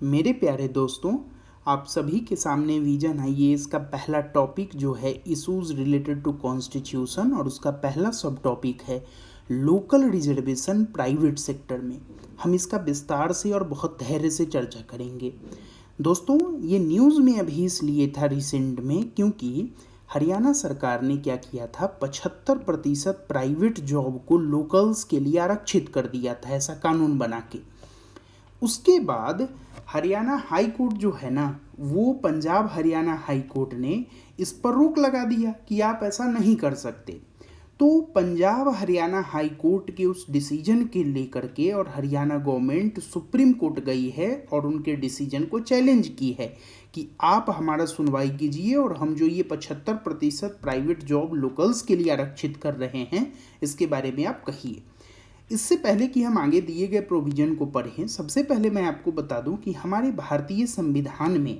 मेरे प्यारे दोस्तों, आप सभी के सामने विजन आईएएस का पहला टॉपिक जो है इशूज़ रिलेटेड टू कॉन्स्टिट्यूशन और उसका पहला सब टॉपिक है लोकल रिजर्वेशन प्राइवेट सेक्टर में। हम इसका विस्तार से और बहुत धैर्य से चर्चा करेंगे। दोस्तों, ये न्यूज़ में अभी इसलिए था रिसेंट में क्योंकि हरियाणा सरकार ने क्या किया था, 75% प्राइवेट जॉब को लोकल्स के लिए आरक्षित कर दिया था, ऐसा कानून बना के। उसके बाद हरियाणा हाई कोर्ट जो है ना, वो पंजाब हरियाणा हाई कोर्ट ने इस पर रोक लगा दिया कि आप ऐसा नहीं कर सकते। तो पंजाब हरियाणा हाई कोर्ट के उस डिसीजन के लेकर के और हरियाणा गवर्नमेंट सुप्रीम कोर्ट गई है और उनके डिसीजन को चैलेंज की है कि आप हमारा सुनवाई कीजिए और हम जो ये 75% प्राइवेट जॉब लोकल्स के लिए आरक्षित कर रहे हैं, इसके बारे में आप कहिए। इससे पहले कि हम आगे दिए गए प्रोविज़न को पढ़ें, सबसे पहले मैं आपको बता दूं कि हमारे भारतीय संविधान में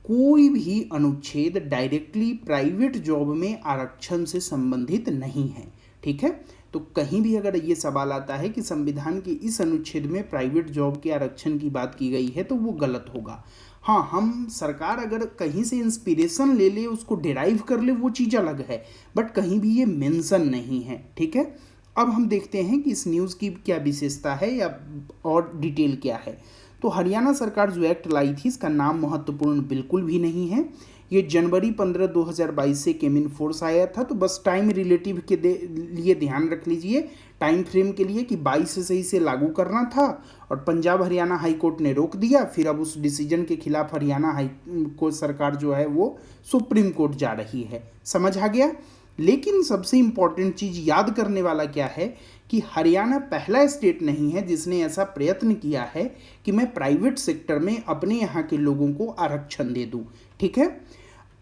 कोई भी अनुच्छेद डायरेक्टली प्राइवेट जॉब में आरक्षण से संबंधित नहीं है। ठीक है, तो कहीं भी अगर ये सवाल आता है कि संविधान के इस अनुच्छेद में प्राइवेट जॉब के आरक्षण की बात की गई है, तो वो गलत होगा। हाँ, हम सरकार अगर कहीं से इंस्पिरेशन ले ले, उसको डिराइव कर ले, वो चीज़ अलग है, बट कहीं भी ये मेंशन नहीं है। ठीक है, अब हम देखते हैं कि इस न्यूज़ की क्या विशेषता है या और डिटेल क्या है। तो हरियाणा सरकार जो एक्ट लाई थी, इसका नाम महत्वपूर्ण बिल्कुल भी नहीं है। ये जनवरी 15 2022 से केम इन फोर्स आया था। तो बस टाइम रिलेटिव के लिए ध्यान रख लीजिए, टाइम फ्रेम के लिए कि 22 से इसे लागू करना था और पंजाब हरियाणा हाई कोर्ट ने रोक दिया। फिर अब उस डिसीजन के खिलाफ हरियाणा हाई कोर्ट सरकार जो है वो सुप्रीम कोर्ट जा रही है। समझ आ गया। लेकिन सबसे इम्पॉर्टेंट चीज़ याद करने वाला क्या है कि हरियाणा पहला स्टेट नहीं है जिसने ऐसा प्रयत्न किया है कि मैं प्राइवेट सेक्टर में अपने यहाँ के लोगों को आरक्षण दे दूँ। ठीक है,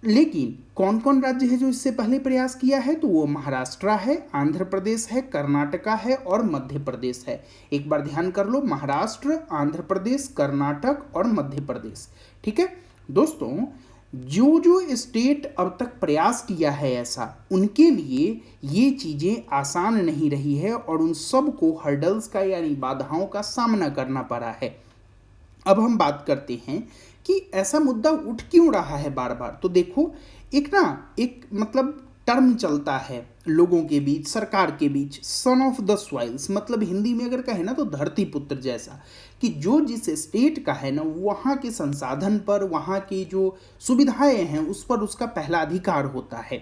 लेकिन कौन कौन राज्य है जो इससे पहले प्रयास किया है? तो वो महाराष्ट्र है, आंध्र प्रदेश है, कर्नाटका है और मध्य प्रदेश है। एक बार ध्यान कर लो, महाराष्ट्र, आंध्र प्रदेश, कर्नाटक और मध्य प्रदेश। ठीक है दोस्तों, जो जो स्टेट अब तक प्रयास किया है ऐसा, उनके लिए ये चीज़ें आसान नहीं रही है और उन सब को हर्डल्स का यानी बाधाओं का सामना करना पड़ा है। अब हम बात करते हैं कि ऐसा मुद्दा उठ क्यों रहा है बार बार। तो देखो, एक मतलब टर्म चलता है लोगों के बीच, सरकार के बीच, सन ऑफ द सॉइल्स, मतलब हिंदी में अगर कहे ना तो धरती पुत्र जैसा, कि जो जिस स्टेट का है ना, वहाँ के संसाधन पर, वहाँ की जो सुविधाएं हैं उस पर उसका पहला अधिकार होता है।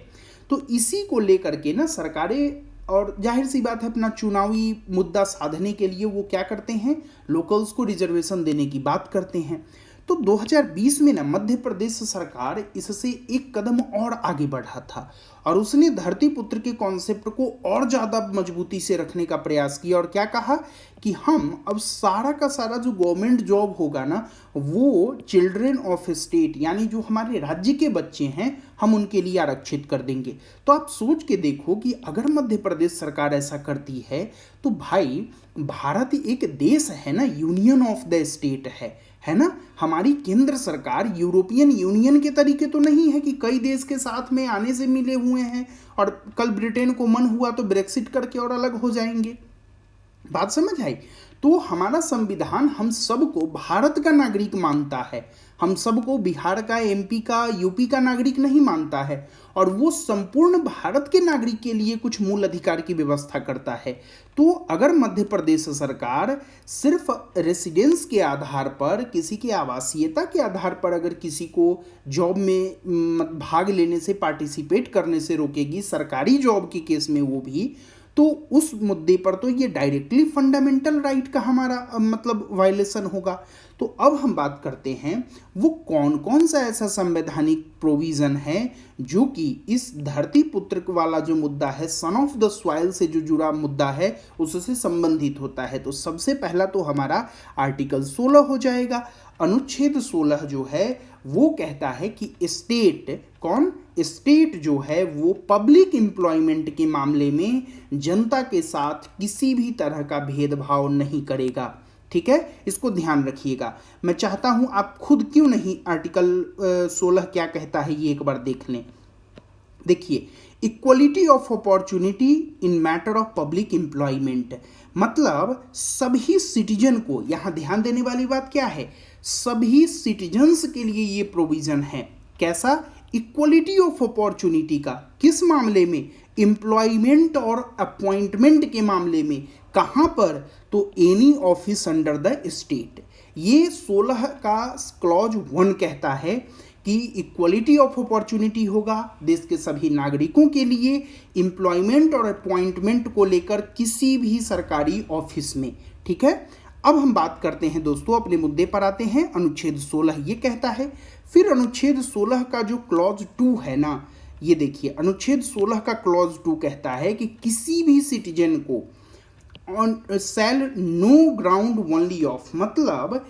तो इसी को लेकर के ना सरकारें, और जाहिर सी बात है अपना चुनावी मुद्दा साधने के लिए वो क्या करते हैं, लोकल्स को रिजर्वेशन देने की बात करते हैं। तो 2020 में ना मध्य प्रदेश सरकार इससे एक कदम और आगे बढ़ा था और उसने धरती पुत्र के कॉन्सेप्ट को और ज़्यादा मजबूती से रखने का प्रयास किया और क्या कहा कि हम अब सारा का सारा जो गवर्नमेंट जॉब होगा ना, वो चिल्ड्रेन ऑफ स्टेट यानी जो हमारे राज्य के बच्चे हैं, हम उनके लिए आरक्षित कर देंगे। तो आप सोच के देखो कि अगर मध्य प्रदेश सरकार ऐसा करती है तो भाई, भारत एक देश है ना, यूनियन ऑफ द स्टेट है ना। हमारी केंद्र सरकार यूरोपियन यूनियन के तरीके तो नहीं है कि कई देश के साथ में आने से मिले हुए हैं और कल ब्रिटेन को मन हुआ तो ब्रेक्सिट करके और अलग हो जाएंगे। बात समझ आई? तो हमारा संविधान हम सबको भारत का नागरिक मानता है, हम सबको बिहार का, एमपी का, यूपी का नागरिक नहीं मानता है, और वो संपूर्ण भारत के नागरिक के लिए कुछ मूल अधिकार की व्यवस्था करता है। तो अगर मध्य प्रदेश सरकार सिर्फ रेसिडेंस के आधार पर, किसी की आवासीयता के आधार पर अगर किसी को जॉब में भाग लेने से, पार्टिसिपेट करने से रोकेगी, सरकारी जॉब के केस में वो भी, तो उस मुद्दे पर तो ये डायरेक्टली फंडामेंटल राइट का हमारा मतलब वायलेशन होगा। तो अब हम बात करते हैं वो कौन कौन सा ऐसा संवैधानिक प्रोविज़न है जो कि इस धरती पुत्र वाला जो मुद्दा है, सन ऑफ द सॉइल से जो जुड़ा मुद्दा है, उससे संबंधित होता है। तो सबसे पहला तो हमारा आर्टिकल 16 हो जाएगा। अनुच्छेद 16 जो है वो कहता है कि स्टेट जो है वो पब्लिक एम्प्लॉयमेंट के मामले में जनता के साथ किसी भी तरह का भेदभाव नहीं करेगा। ठीक है, इसको ध्यान रखिएगा। मैं चाहता हूं आप खुद क्यों नहीं आर्टिकल 16 क्या कहता है ये एक बार देख लें। देखिए, equality of opportunity in matter of public employment, मतलब सभी सिटीजन को, यहां ध्यान देने वाली बात क्या है, सभी सिटीजन्स के लिए ये प्रोविजन है। कैसा? इक्वलिटी ऑफ अपॉर्चुनिटी का। किस मामले में? एम्प्लॉयमेंट और अपॉइंटमेंट के मामले में। कहां पर? तो any office under the state. ये 16 का क्लॉज 1 कहता है कि इक्वलिटी ऑफ अपॉर्चुनिटी होगा देश के सभी नागरिकों के लिए एम्प्लॉयमेंट और अपॉइंटमेंट को लेकर किसी भी सरकारी ऑफिस में। ठीक है, अब हम बात करते हैं दोस्तों, अपने मुद्दे पर आते हैं। अनुच्छेद 16 ये कहता है। फिर अनुच्छेद 16 का जो क्लॉज 2 है ना, ये देखिए, अनुच्छेद 16 का क्लॉज 2 कहता है कि किसी भी सिटीजन को on sale no ground only of, मतलब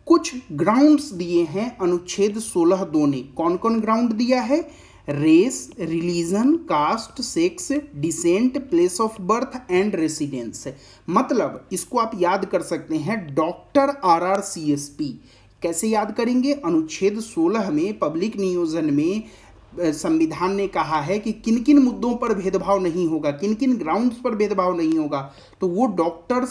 कुछ ग्राउंड्स दिए हैं अनुच्छेद 16(2) ने। कौन कौन ग्राउंड दिया है? Race, religion, caste, sex, descent, place of birth and residence. मतलब इसको आप याद कर सकते हैं डॉक्टर RRCSP। कैसे याद करेंगे? अनुच्छेद 16 में पब्लिक नियोजन में संविधान ने कहा है कि किन किन मुद्दों पर भेदभाव नहीं होगा, किन किन ग्राउंड्स पर भेदभाव नहीं होगा, तो वो डॉक्टर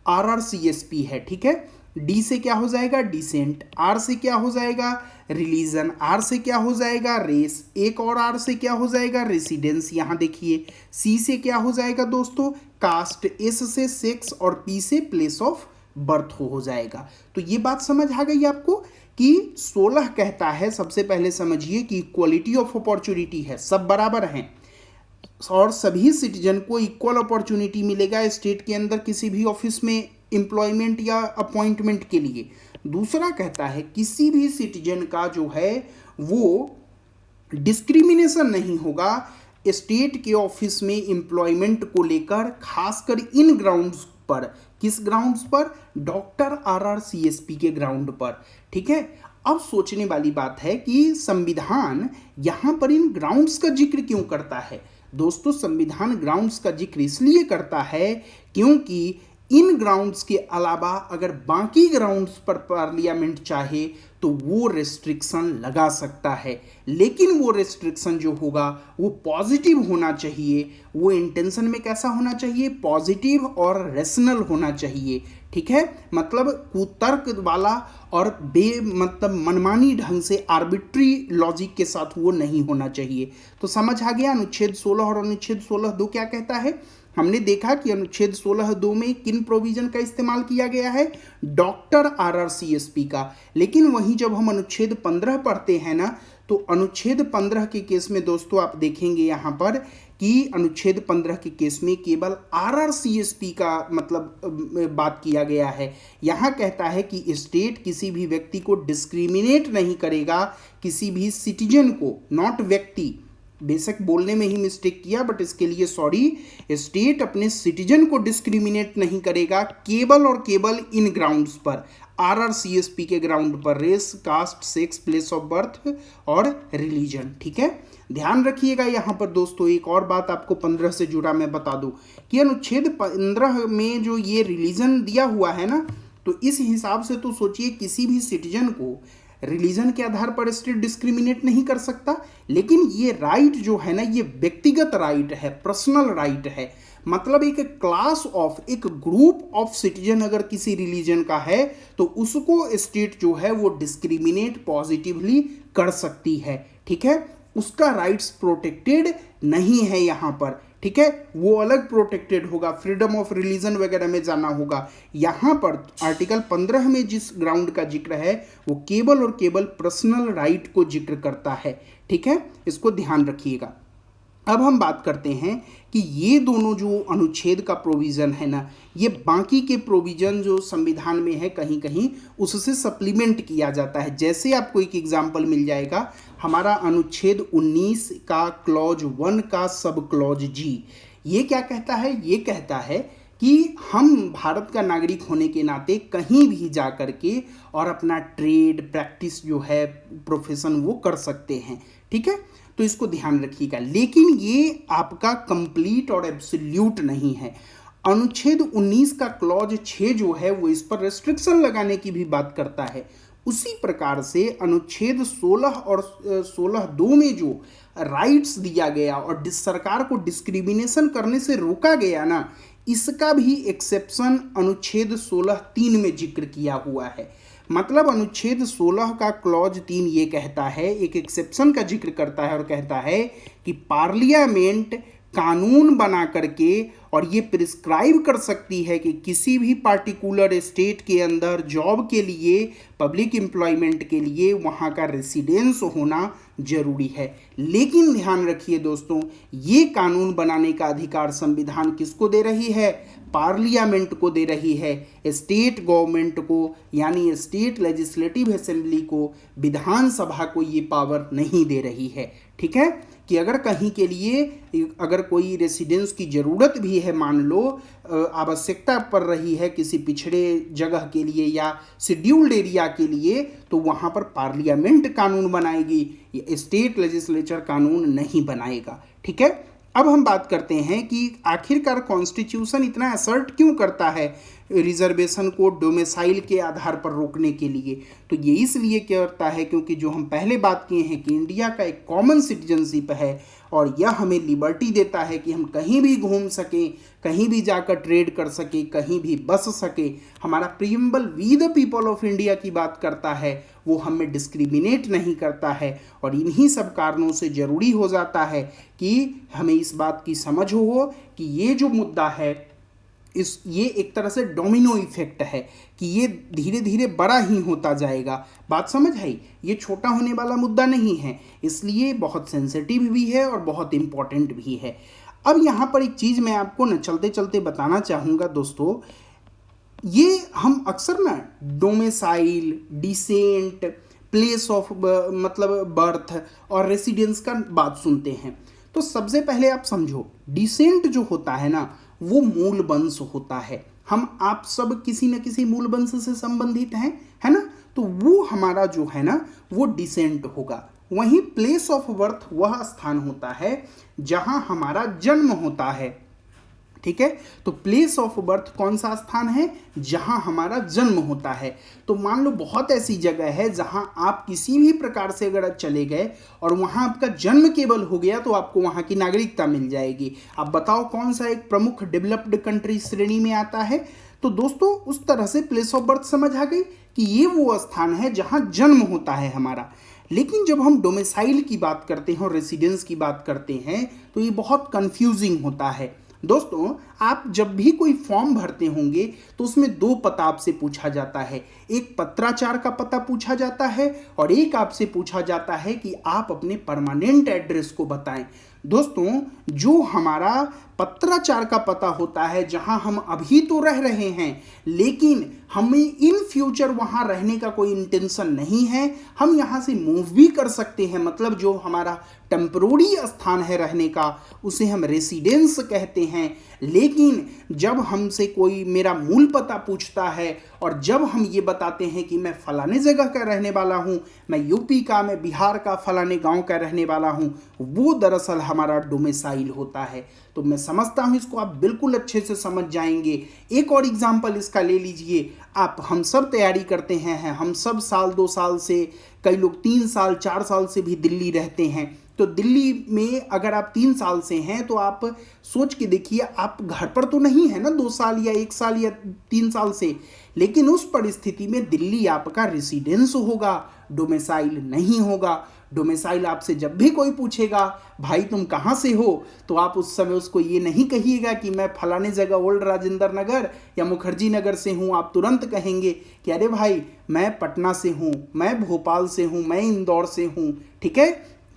RRCSP है। ठीक है, डी से क्या हो जाएगा? डिसेंट। आर से क्या हो जाएगा? रिलीजन। आर से क्या हो जाएगा? रेस। एक और आर से क्या हो जाएगा? रेसिडेंस। यहां देखिए, सी से क्या हो जाएगा दोस्तों? कास्ट। एस से सेक्स और पी से प्लेस ऑफ बर्थ हो जाएगा। तो ये बात समझ आ गई आपको कि 16 कहता है, सबसे पहले समझिए कि इक्वलिटी ऑफ अपॉर्चुनिटी है, सब बराबर हैं और सभी सिटीजन को इक्वल अपॉर्चुनिटी मिलेगा स्टेट के अंदर किसी भी ऑफिस में एम्प्लॉयमेंट या अपॉइंटमेंट के लिए। दूसरा कहता है किसी भी सिटीजन का जो है वो डिस्क्रिमिनेशन नहीं होगा स्टेट के ऑफिस में एम्प्लॉयमेंट को लेकर, खासकर इन ग्राउंड्स पर। किस ग्राउंड्स पर? डॉक्टर RRCSP के ग्राउंड पर। ठीक है, अब सोचने वाली बात है कि संविधान यहां पर इन ग्राउंड्स का जिक्र क्यों करता है? दोस्तों, संविधान ग्राउंड्स का जिक्र इसलिए करता है क्योंकि इन ग्राउंड्स के अलावा अगर बाकी ग्राउंड्स पर पार्लियामेंट चाहे तो वो रेस्ट्रिक्शन लगा सकता है, लेकिन वो रेस्ट्रिक्शन जो होगा वो पॉजिटिव होना चाहिए। वो इंटेंशन में कैसा होना चाहिए? पॉजिटिव और रेशनल होना चाहिए। ठीक है, मतलब कुतर्क वाला और मतलब मनमानी ढंग से आर्बिट्री लॉजिक के साथ वो नहीं होना चाहिए। तो समझ आ गया अनुच्छेद 16 और अनुच्छेद 16(2) क्या कहता है? हमने देखा कि अनुच्छेद 16(2) में किन प्रोविजन का इस्तेमाल किया गया है? डॉक्टर RRCSP का। लेकिन वहीं जब हम अनुच्छेद 15 पढ़ते हैं ना, तो अनुच्छेद 15 के केस में दोस्तों आप देखेंगे यहाँ पर कि अनुच्छेद 15 के केस में केवल RRCSP का मतलब बात किया गया है। यहाँ कहता है कि स्टेट किसी भी व्यक्ति को डिस्क्रिमिनेट नहीं करेगा, किसी भी सिटीजन को, नॉट व्यक्ति, बेशक बोलने में ही मिस्टेक किया बट इसके लिए सॉरी, स्टेट अपने सिटीजन को डिस्क्रिमिनेट नहीं करेगा केवल और केवल इन ग्राउंड्स पर, RRCSP के ग्राउंड पर, race, caste, sex, place of birth और रिलीजन। ठीक है, ध्यान रखिएगा। यहाँ पर दोस्तों एक और बात आपको 15 से जुड़ा मैं बता दूं कि अनुच्छेद 15 में जो ये रिलीजन दिया हुआ है ना, तो इस हिसाब से तो सोचिए किसी भी सिटीजन को रिलीजन के आधार पर स्टेट डिस्क्रिमिनेट नहीं कर सकता। लेकिन ये राइट जो है ना, ये व्यक्तिगत राइट है, पर्सनल राइट है। मतलब एक क्लास ऑफ, एक ग्रुप ऑफ सिटीजन अगर किसी रिलीजन का है तो उसको स्टेट जो है वो डिस्क्रिमिनेट पॉजिटिवली कर सकती है। ठीक है, उसका राइट्स प्रोटेक्टेड नहीं है यहाँ पर। ठीक है, वो अलग प्रोटेक्टेड होगा, फ्रीडम ऑफ रिलीजन वगैरह में जाना होगा। यहाँ पर आर्टिकल 15 में जिस ग्राउंड का जिक्र है वो केवल और केवल पर्सनल राइट को जिक्र करता है। ठीक है, इसको ध्यान रखिएगा। अब हम बात करते हैं कि ये दोनों जो अनुच्छेद का प्रोविज़न है ना, ये बाकी के प्रोविज़न जो संविधान में है कहीं कहीं उससे सप्लीमेंट किया जाता है। जैसे आपको एक एग्जांपल मिल जाएगा, हमारा अनुच्छेद 19 का क्लॉज 1 का सब क्लॉज जी, ये क्या कहता है? ये कहता है कि हम भारत का नागरिक होने के नाते कहीं भी जा कर के और अपना ट्रेड, प्रैक्टिस जो है, प्रोफेशन वो कर सकते हैं। ठीक है, तो इसको ध्यान रखिएगा। लेकिन ये आपका कंप्लीट और एब्सोल्यूट नहीं है। अनुच्छेद 19 का क्लॉज 6 जो है वो इस पर रेस्ट्रिक्शन लगाने की भी बात करता है। उसी प्रकार से अनुच्छेद 16 और 16(2) में जो राइट्स दिया गया और सरकार को डिस्क्रिमिनेशन करने से रोका गया ना, इसका भी एक्सेप्शन अनुच्छेद 16(3) में जिक्र किया हुआ है। मतलब अनुच्छेद 16 का क्लॉज 3 ये कहता है, एक एक्सेप्शन का जिक्र करता है और कहता है कि पार्लियामेंट कानून बना करके और ये प्रिस्क्राइब कर सकती है कि किसी भी पार्टिकुलर स्टेट के अंदर जॉब के लिए, पब्लिक एम्प्लॉयमेंट के लिए वहाँ का रेसिडेंस होना जरूरी है। लेकिन ध्यान रखिए दोस्तों, ये कानून बनाने का अधिकार संविधान किसको दे रही है? पार्लियामेंट को दे रही है, स्टेट गवर्नमेंट को, यानी स्टेट लेजिस्लेटिव असेंबली को, विधानसभा को ये पावर नहीं दे रही है। ठीक है, कि अगर कहीं के लिए अगर कोई रेसिडेंस की ज़रूरत भी है, मान लो आवश्यकता पड़ रही है किसी पिछड़े जगह के लिए या शेड्यूल्ड एरिया के लिए, तो वहाँ पर पार्लियामेंट कानून बनाएगी, स्टेट लेजिस्लेचर कानून नहीं बनाएगा। ठीक है, अब हम बात करते हैं कि आखिरकार कॉन्स्टिट्यूशन इतना असर्ट क्यों करता है रिजर्वेशन को डोमिसाइल के आधार पर रोकने के लिए। तो ये इसलिए करता है क्योंकि जो हम पहले बात किए हैं कि इंडिया का एक कॉमन सिटीजनशिप है और यह हमें लिबर्टी देता है कि हम कहीं भी घूम सकें, कहीं भी जाकर ट्रेड कर सके, कहीं भी बस सके। हमारा preamble we the people of India की बात करता है, वो हमें डिस्क्रिमिनेट नहीं करता है। और इन्हीं सब कारणों से ज़रूरी हो जाता है कि हमें इस बात की समझ हो कि ये जो मुद्दा है ये एक तरह से डोमिनो इफेक्ट है कि ये धीरे धीरे बड़ा ही होता जाएगा। बात समझ आई? ये छोटा होने वाला मुद्दा नहीं है, इसलिए बहुत सेंसिटिव भी है और बहुत इम्पॉर्टेंट भी है। अब यहाँ पर एक चीज़ मैं आपको न चलते चलते बताना चाहूँगा दोस्तों, ये हम अक्सर ना डोमिसाइल, डिसेंट, प्लेस ऑफ मतलब बर्थ और रेसिडेंस का बात सुनते हैं। तो सबसे पहले आप समझो, डिसेंट जो होता है ना, वो मूल वंश होता है। हम आप सब किसी न किसी मूल वंश से संबंधित हैं, है ना? तो वो हमारा जो है ना, वो डिसेंट होगा। वहीं प्लेस ऑफ बर्थ वह स्थान होता है जहां हमारा जन्म होता है। ठीक है, तो प्लेस ऑफ बर्थ कौन सा स्थान है? जहां हमारा जन्म होता है। तो मान लो बहुत ऐसी जगह है जहां आप किसी भी प्रकार से अगर चले गए और वहां आपका जन्म केवल हो गया तो आपको वहां की नागरिकता मिल जाएगी। आप बताओ कौन सा एक प्रमुख डेवलप्ड कंट्री श्रेणी में आता है? तो दोस्तों उस तरह से प्लेस ऑफ बर्थ समझ आ गई कि ये वो स्थान है जहां जन्म होता है हमारा। लेकिन जब हम डोमिसाइल की बात करते हैं और रेसिडेंस की बात करते हैं तो ये बहुत कंफ्यूजिंग होता है। दोस्तों आप जब भी कोई फॉर्म भरते होंगे तो उसमें 2 पता आपसे पूछा जाता है। एक पत्राचार का पता पूछा जाता है और एक आपसे पूछा जाता है कि आप अपने परमानेंट एड्रेस को बताएं। दोस्तों जो हमारा पत्राचार का पता होता है, जहां हम अभी तो रह रहे हैं लेकिन हमें इन फ्यूचर वहां रहने का कोई इंटेंशन नहीं है, हम यहां से मूव भी कर सकते हैं। मतलब जो हमारा टेम्परोरी स्थान है रहने का, उसे हम रेसिडेंस कहते हैं। लेकिन जब हमसे कोई मेरा मूल पता पूछता है और जब हम ये बताते हैं कि मैं फलाने जगह का रहने वाला हूँ, मैं यूपी का, मैं बिहार का फलाने गांव का रहने वाला हूँ, वो दरअसल हमारा डोमिसाइल होता है। तो मैं समझता हूँ इसको आप बिल्कुल अच्छे से समझ जाएंगे। एक और एग्जाम्पल इसका ले लीजिए। हम सब तैयारी करते हैं, हम सब साल 2 साल से, कई लोग 3 साल 4 साल से भी दिल्ली रहते हैं। तो दिल्ली में अगर आप 3 साल से हैं तो आप सोच के देखिए, आप घर पर तो नहीं है ना 2 साल या 1 साल या 3 साल से, लेकिन उस परिस्थिति में दिल्ली आपका रेसिडेंस होगा, डोमिसाइल नहीं होगा। डोमिसाइल आपसे जब भी कोई पूछेगा भाई तुम कहाँ से हो, तो आप उस समय उसको ये नहीं कहिएगा कि मैं फलाने जगह ओल्ड राजेंद्र नगर या मुखर्जी नगर से हूँ। आप तुरंत कहेंगे कि अरे भाई मैं पटना से हूँ, मैं भोपाल से हूँ, मैं इंदौर से हूँ। ठीक है,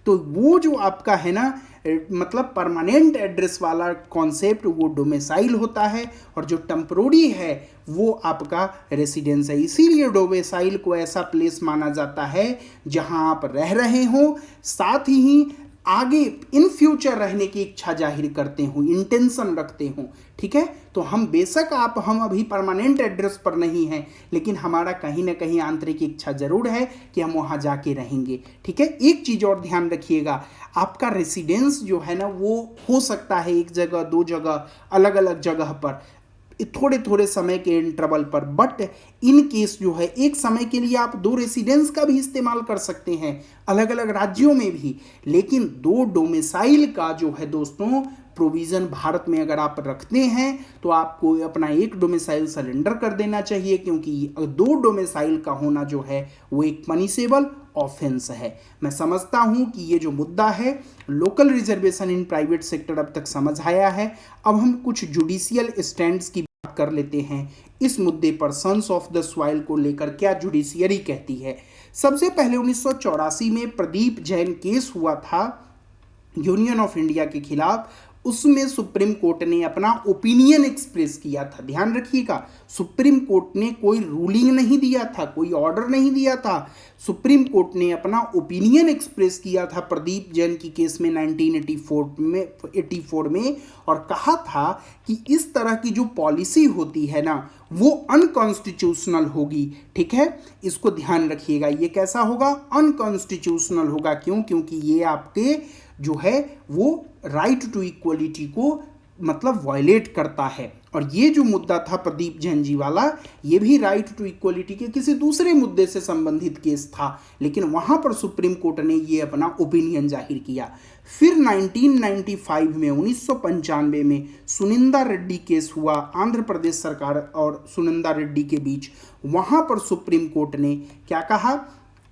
तो वो जो आपका है ना मतलब परमानेंट एड्रेस वाला कॉन्सेप्ट वो डोमिसाइल होता है और जो टेम्परोरी है वो आपका रेसिडेंस है। इसीलिए डोमिसाइल को ऐसा प्लेस माना जाता है जहां आप रह रहे हो, साथ ही आगे इन फ्यूचर रहने की इच्छा जाहिर करते हो, इंटेंशन रखते हो। ठीक है, तो हम बेशक हम अभी परमानेंट एड्रेस पर नहीं हैं, लेकिन हमारा कहीं ना कहीं आंतरिक इच्छा जरूर है कि हम वहाँ जाके रहेंगे। ठीक है, एक चीज़ और ध्यान रखिएगा, आपका रेसिडेंस जो है ना वो हो सकता है 1 जगह 2 जगह अलग अलग जगह पर। थोड़े थोड़े समय के इंटरवल पर। बट इन केस जो है एक समय के लिए आप 2 रेसिडेंस का भी इस्तेमाल कर सकते हैं अलग अलग राज्यों में भी, लेकिन 2 डोमिसाइल का जो है दोस्तों प्रोविज़न भारत में अगर आप रखते हैं तो आपको अपना एक डोमिसाइल सरेंडर कर देना चाहिए, क्योंकि 2 डोमिसाइल का होना जो है वो एक पनिशेबल ऑफेंस है। मैं समझता हूं कि ये जो मुद्दा है local reservation in private sector अब तक समझ आया है। अब हम कुछ जुडिशियल स्टैंड्स की बात कर लेते हैं इस मुद्दे पर, सन्स ऑफ द सॉइल को लेकर क्या जुडिशियरी कहती है। सबसे पहले 1984 में प्रदीप जैन केस हुआ था यूनियन ऑफ इंडिया के खिलाफ। उसमें सुप्रीम कोर्ट ने अपना ओपिनियन एक्सप्रेस किया था। ध्यान रखिएगा, सुप्रीम कोर्ट ने कोई रूलिंग नहीं दिया था, कोई ऑर्डर नहीं दिया था। सुप्रीम कोर्ट ने अपना ओपिनियन एक्सप्रेस किया था प्रदीप जैन की केस में 1984 में और कहा था कि इस तरह की जो पॉलिसी होती है ना वो अनकॉन्स्टिट्यूशनल होगी। ठीक है, इसको ध्यान रखिएगा। ये कैसा होगा? अनकॉन्स्टिट्यूशनल होगा। क्यों? क्योंकि ये आपके जो है वो राइट टू इक्वलिटी को मतलब वायलेट करता है। और ये जो मुद्दा था प्रदीप जैन जी वाला, ये भी राइट टू इक्वलिटी के किसी दूसरे मुद्दे से संबंधित केस था, लेकिन वहाँ पर सुप्रीम कोर्ट ने ये अपना ओपिनियन जाहिर किया। फिर 1995 में 1995 में सुनिंदा रेड्डी केस हुआ आंध्र प्रदेश सरकार और सुनिंदा रेड्डी के बीच। वहाँ पर सुप्रीम कोर्ट ने क्या कहा,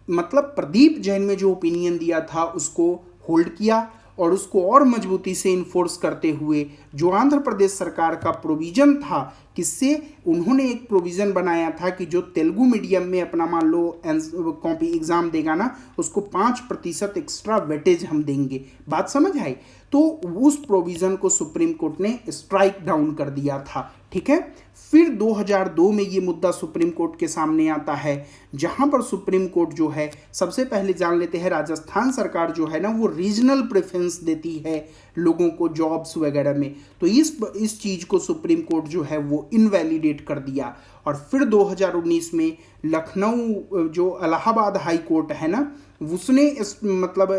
मतलब प्रदीप जैन में जो ओपिनियन दिया था उसको होल्ड किया और उसको और मजबूती से इन्फोर्स करते हुए जो आंध्र प्रदेश सरकार का प्रोविज़न था, किससे उन्होंने एक प्रोविज़न बनाया था कि जो तेलुगु मीडियम में अपना मान लो कॉपी एग्ज़ाम देगा ना, उसको 5% एक्स्ट्रा वेटेज हम देंगे। बात समझ आई? तो उस प्रोविज़न को सुप्रीम कोर्ट ने स्ट्राइक डाउन कर दिया था। ठीक है, फिर 2002 में ये मुद्दा सुप्रीम कोर्ट के सामने आता है, जहां पर सुप्रीम कोर्ट जो है सबसे पहले जान लेते हैं राजस्थान सरकार जो है ना वो रीजनल प्रेफरेंस देती है लोगों को जॉब्स वगैरह में। तो इस चीज़ को सुप्रीम कोर्ट जो है वो इनवैलिडेट कर दिया। और फिर 2019 में लखनऊ जो इलाहाबाद हाई कोर्ट है ना, उसने मतलब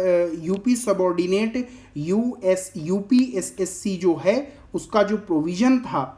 यूपी सबऑर्डिनेट यूपीएसएससी जो है उसका जो प्रोविज़न था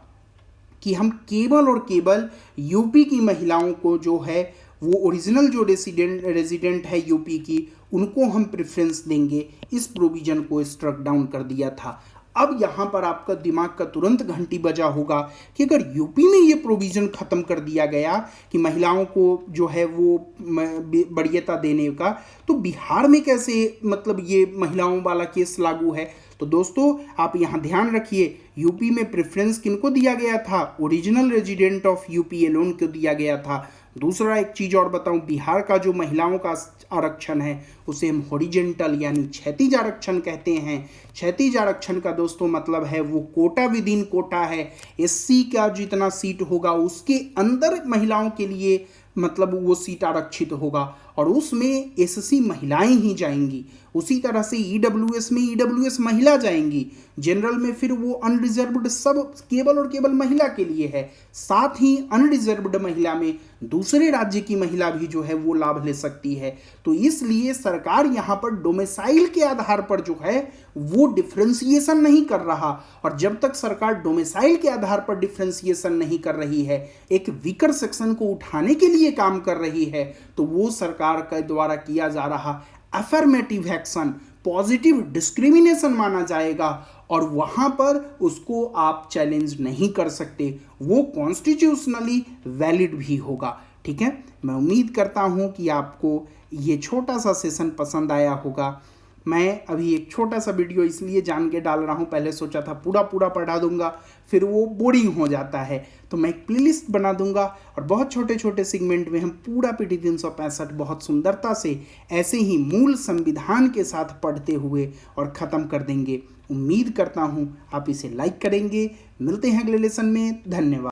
कि हम केवल और केवल यूपी की महिलाओं को जो है वो ओरिजिनल जो रेजिडेंट है यूपी की, उनको हम प्रेफरेंस देंगे, इस प्रोविज़न को स्ट्रक डाउन कर दिया था। अब यहाँ पर आपका दिमाग का तुरंत घंटी बजा होगा कि अगर यूपी में ये प्रोविज़न ख़त्म कर दिया गया कि महिलाओं को जो है वो वरीयता देने का, तो बिहार में कैसे मतलब ये महिलाओं वाला केस लागू है? तो दोस्तों आप यहाँ ध्यान रखिए, यूपी में प्रेफरेंस किनको दिया गया था? Original resident of UP alone को दिया गया था। दूसरा एक चीज़ और बताऊं, बिहार का जो महिलाओं का आरक्षण है उसे हम हॉरिजेंटल यानी क्षैतिज आरक्षण कहते हैं। क्षैतिज आरक्षण का दोस्तों मतलब है वो कोटा विद इन कोटा है। एससी का जितना सीट होगा उसके अंदर महिलाओं के लिए मतलब वो सीट आरक्षित होगा और उसमें एससी महिलाएं ही जाएंगी। उसी तरह से ईडब्ल्यूएस में ईडब्ल्यूएस महिला जाएंगी। जनरल में फिर वो अनरिजर्व्ड सब केवल और केवल महिला के लिए है। साथ ही अनरिजर्व्ड महिला में दूसरे राज्य की महिला भी जो है वो लाभ ले सकती है। तो इसलिए सरकार यहाँ पर डोमिसाइल के आधार पर जो है वो डिफ्रेंसिएशन नहीं कर रहा। और जब तक सरकार डोमिसाइल के आधार पर डिफ्रेंसिएशन नहीं कर रही है, एक वीकर सेक्शन को उठाने के लिए काम कर रही है, तो वो सरकार के द्वारा किया जा रहा अफर्मेटिव एक्शन पॉजिटिव डिस्क्रिमिनेशन माना जाएगा और वहाँ पर उसको आप चैलेंज नहीं कर सकते, वो कॉन्स्टिट्यूशनली वैलिड भी होगा। ठीक है, मैं उम्मीद करता हूँ कि आपको ये छोटा सा सेशन पसंद आया होगा। मैं अभी एक छोटा सा वीडियो इसलिए जान के डाल रहा हूँ, पहले सोचा था पूरा पढ़ा दूंगा, फिर वो बोरिंग हो जाता है, तो मैं एक प्लेलिस्ट बना दूंगा और बहुत छोटे छोटे सेगमेंट में हम पूरा पीटी 365 बहुत सुंदरता से ऐसे ही मूल संविधान के साथ पढ़ते हुए और ख़त्म कर देंगे। उम्मीद करता हूँ आप इसे लाइक करेंगे। मिलते हैं अगले लेसन में। धन्यवाद।